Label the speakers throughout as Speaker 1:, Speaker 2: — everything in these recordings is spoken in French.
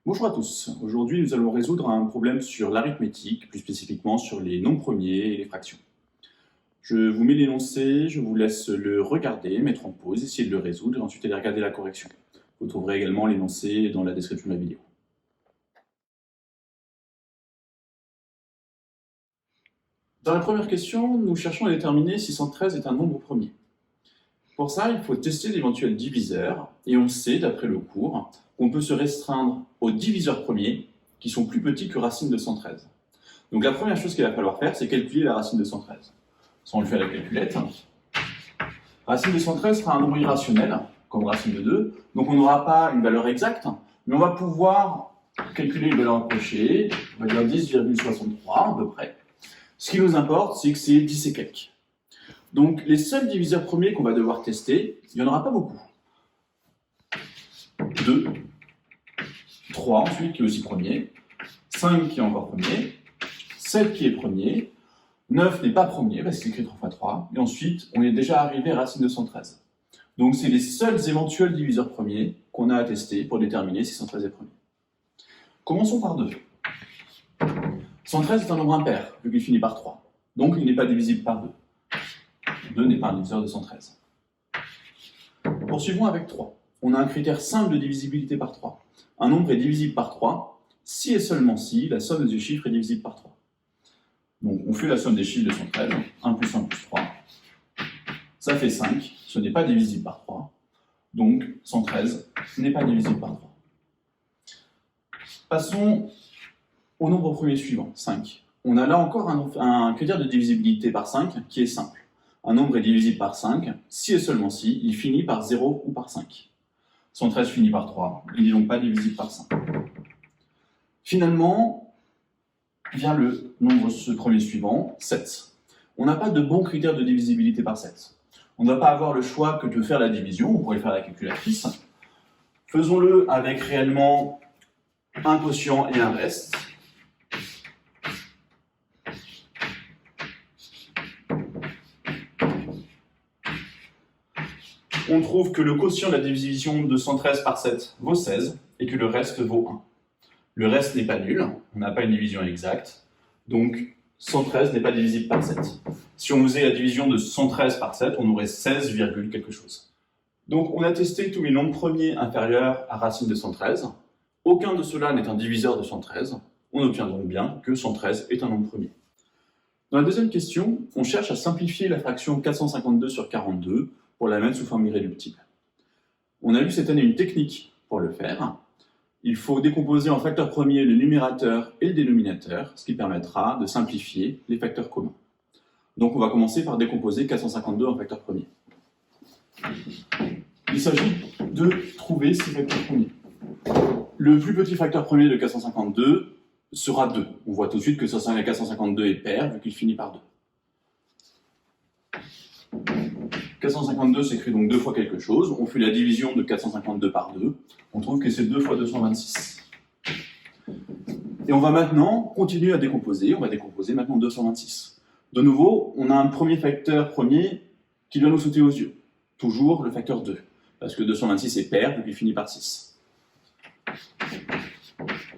Speaker 1: Bonjour à tous. Aujourd'hui, nous allons résoudre un problème sur l'arithmétique, plus spécifiquement sur les nombres premiers et les fractions. Je vous mets l'énoncé, je vous laisse le regarder, mettre en pause, essayer de le résoudre et ensuite aller regarder la correction. Vous trouverez également l'énoncé dans la description de la vidéo. Dans la première question, nous cherchons à déterminer si 113 est un nombre premier. Pour ça, il faut tester l'éventuel diviseur, et on sait, d'après le cours, qu'on peut se restreindre aux diviseurs premiers, qui sont plus petits que racine de 113. Donc la première chose qu'il va falloir faire, c'est calculer la racine de 113. Ça, on le fait à la calculette. Racine de 113 sera un nombre irrationnel, comme racine de 2, donc on n'aura pas une valeur exacte, mais on va pouvoir calculer une valeur approchée, on va dire 10,63 à peu près. Ce qui nous importe, c'est que c'est 10 et quelques. Donc, les seuls diviseurs premiers qu'on va devoir tester, il n'y en aura pas beaucoup. 2, 3 ensuite, qui est aussi premier, 5 qui est encore premier, 7 qui est premier, 9 n'est pas premier, parce qu'il est écrit 3 fois 3, et ensuite, on est déjà arrivé à racine de 113. Donc, c'est les seuls éventuels diviseurs premiers qu'on a à tester pour déterminer si 113 est premier. Commençons par 2. 113 est un nombre impair, vu qu'il finit par 3. Donc, il n'est pas divisible par 2. 2 n'est pas un diviseur de 113. Poursuivons avec 3. On a un critère simple de divisibilité par 3. Un nombre est divisible par 3 si et seulement si la somme des chiffres est divisible par 3. Donc on fait la somme des chiffres de 113. 1 plus 1 plus 3. Ça fait 5. Ce n'est pas divisible par 3. Donc 113 n'est pas divisible par 3. Passons au nombre premier suivant, 5. On a là encore un critère de divisibilité par 5 qui est simple. Un nombre est divisible par 5, si et seulement si, il finit par 0 ou par 5. 113 finit par 3, il n'est donc pas divisible par 5. Finalement, vient le nombre premier suivant, 7. On n'a pas de bon critère de divisibilité par 7. On ne va pas avoir le choix que de faire la division, on pourrait faire la calculatrice. Faisons-le avec réellement un quotient et un reste. On trouve que le quotient de la division de 113 par 7 vaut 16 et que le reste vaut 1. Le reste n'est pas nul, on n'a pas une division exacte, donc 113 n'est pas divisible par 7. Si on faisait la division de 113 par 7, on aurait 16, quelque chose. Donc on a testé tous les nombres premiers inférieurs à racine de 113. Aucun de ceux-là n'est un diviseur de 113. On obtient donc bien que 113 est un nombre premier. Dans la deuxième question, on cherche à simplifier la fraction 452 sur 42 pour la mettre sous forme irréductible. On a vu cette année une technique pour le faire. Il faut décomposer en facteur premier le numérateur et le dénominateur, ce qui permettra de simplifier les facteurs communs. Donc on va commencer par décomposer 452 en facteur premier. Il s'agit de trouver ces facteurs premiers. Le plus petit facteur premier de 452 sera 2. On voit tout de suite que 452 est pair, vu qu'il finit par 2. 452 s'écrit donc 2 fois quelque chose. On fait la division de 452 par 2. On trouve que c'est 2 fois 226. Et on va maintenant continuer à décomposer. On va décomposer maintenant 226. De nouveau, on a un premier facteur premier qui doit nous sauter aux yeux. Toujours le facteur 2. Parce que 226 est pair, donc il finit par 6.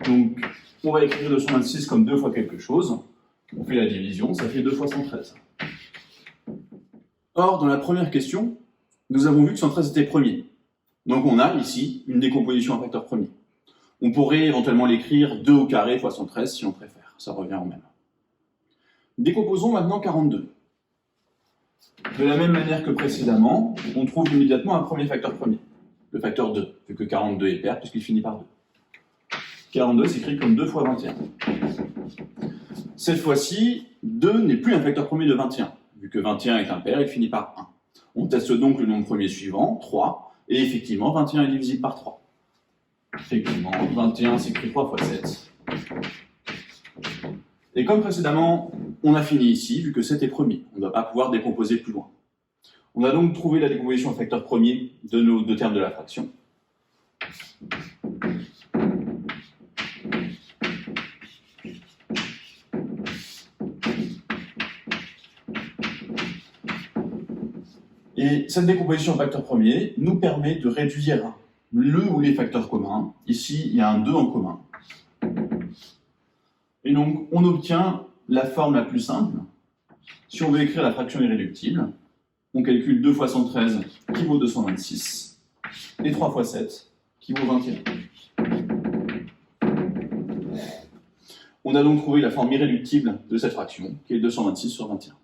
Speaker 1: Donc, on va écrire 226 comme 2 fois quelque chose. On fait la division, ça fait 2 fois 113. Or, dans la première question, nous avons vu que 113 était premier. Donc on a ici une décomposition en facteur premier. On pourrait éventuellement l'écrire 2 au carré fois 113 si on préfère, ça revient au même. Décomposons maintenant 42. De la même manière que précédemment, on trouve immédiatement un premier facteur premier, le facteur 2, vu que 42 est pair puisqu'il finit par 2. 42 s'écrit comme 2 fois 21. Cette fois-ci, 2 n'est plus un facteur premier de 21. Vu que 21 est impair, il finit par 1. On teste donc le nombre premier suivant, 3, et effectivement, 21 est divisible par 3. Effectivement, 21 s'écrit 3 fois 7. Et comme précédemment, on a fini ici, vu que 7 est premier. On ne va pas pouvoir décomposer plus loin. On a donc trouvé la décomposition en facteur premier de nos deux termes de la fraction. Et cette décomposition en facteur premier nous permet de réduire le ou les facteurs communs. Ici, il y a un 2 en commun. Et donc, on obtient la forme la plus simple. Si on veut écrire la fraction irréductible, on calcule 2 fois 113 qui vaut 226 et 3 fois 7 qui vaut 21. On a donc trouvé la forme irréductible de cette fraction, qui est 226 sur 21.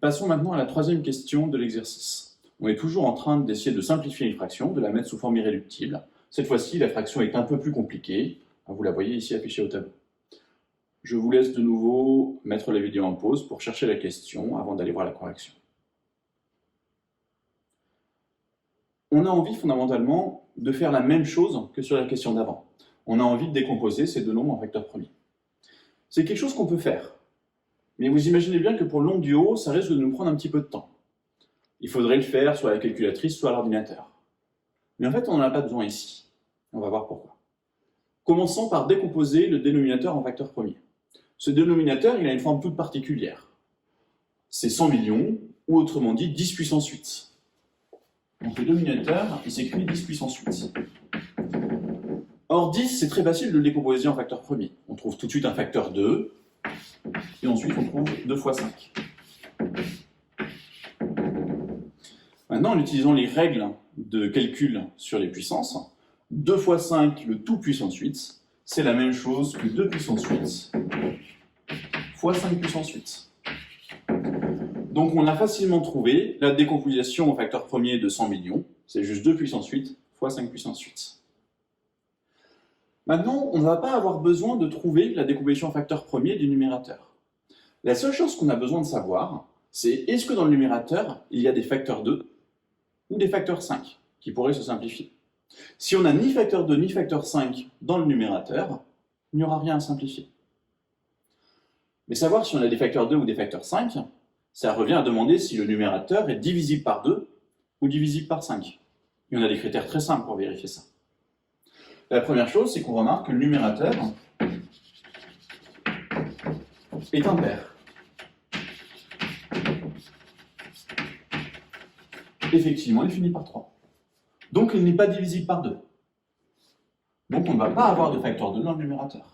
Speaker 1: Passons maintenant à la troisième question de l'exercice. On est toujours en train d'essayer de simplifier une fraction, de la mettre sous forme irréductible. Cette fois-ci, la fraction est un peu plus compliquée. Vous la voyez ici affichée au tableau. Je vous laisse de nouveau mettre la vidéo en pause pour chercher la question avant d'aller voir la correction. On a envie fondamentalement de faire la même chose que sur la question d'avant. On a envie de décomposer ces deux nombres en facteurs premiers. C'est quelque chose qu'on peut faire. Mais vous imaginez bien que pour le nombre du haut, ça risque de nous prendre un petit peu de temps. Il faudrait le faire soit à la calculatrice, soit à l'ordinateur. Mais en fait, on n'en a pas besoin ici. On va voir pourquoi. Commençons par décomposer le dénominateur en facteurs premiers. Ce dénominateur, il a une forme toute particulière. C'est 100 millions, ou autrement dit 10 puissance 8. Donc le dénominateur, il s'écrit 10 puissance 8. Or 10, c'est très facile de le décomposer en facteurs premiers. On trouve tout de suite un facteur 2, et ensuite on trouve 2 fois 5. Maintenant, en utilisant les règles de calcul sur les puissances, 2 fois 5, le tout puissance 8, c'est la même chose que 2 puissance 8 fois 5 puissance 8. Donc on a facilement trouvé la décomposition en facteur premier de 100 millions, c'est juste 2 puissance 8 fois 5 puissance 8. Maintenant, on ne va pas avoir besoin de trouver la décomposition en facteur premier du numérateur. La seule chose qu'on a besoin de savoir, c'est est-ce que dans le numérateur, il y a des facteurs 2 ou des facteurs 5 qui pourraient se simplifier. Si on n'a ni facteur 2 ni facteur 5 dans le numérateur, il n'y aura rien à simplifier. Mais savoir si on a des facteurs 2 ou des facteurs 5, ça revient à demander si le numérateur est divisible par 2 ou divisible par 5. Et on a des critères très simples pour vérifier ça. La première chose, c'est qu'on remarque que le numérateur est impair. Effectivement, il finit par 3. Donc, il n'est pas divisible par 2. Donc, on ne va pas avoir de facteur 2 dans le numérateur.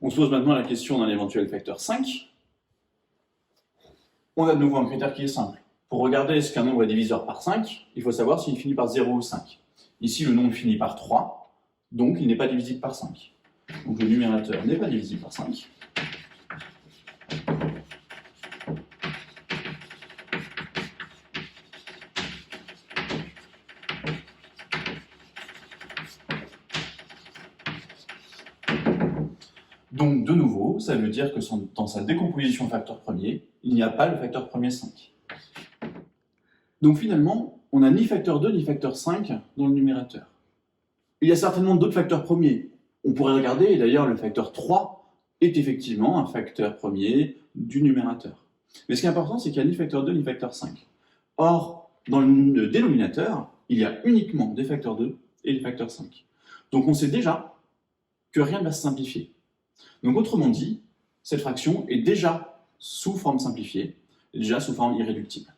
Speaker 1: On se pose maintenant la question d'un éventuel facteur 5. On a de nouveau un critère qui est simple. Pour regarder est-ce qu'un nombre est diviseur par 5, il faut savoir s'il finit par 0 ou 5. Ici, le nombre finit par 3, donc il n'est pas divisible par 5. Donc le numérateur n'est pas divisible par 5. Donc, de nouveau, ça veut dire que dans sa décomposition facteur premier, il n'y a pas le facteur premier 5. Donc finalement, on n'a ni facteur 2 ni facteur 5 dans le numérateur. Il y a certainement d'autres facteurs premiers. On pourrait regarder, et d'ailleurs le facteur 3 est effectivement un facteur premier du numérateur. Mais ce qui est important, c'est qu'il n'y a ni facteur 2 ni facteur 5. Or, dans le dénominateur, il y a uniquement des facteurs 2 et des facteurs 5. Donc on sait déjà que rien ne va se simplifier. Donc autrement dit, cette fraction est déjà sous forme simplifiée, déjà sous forme irréductible.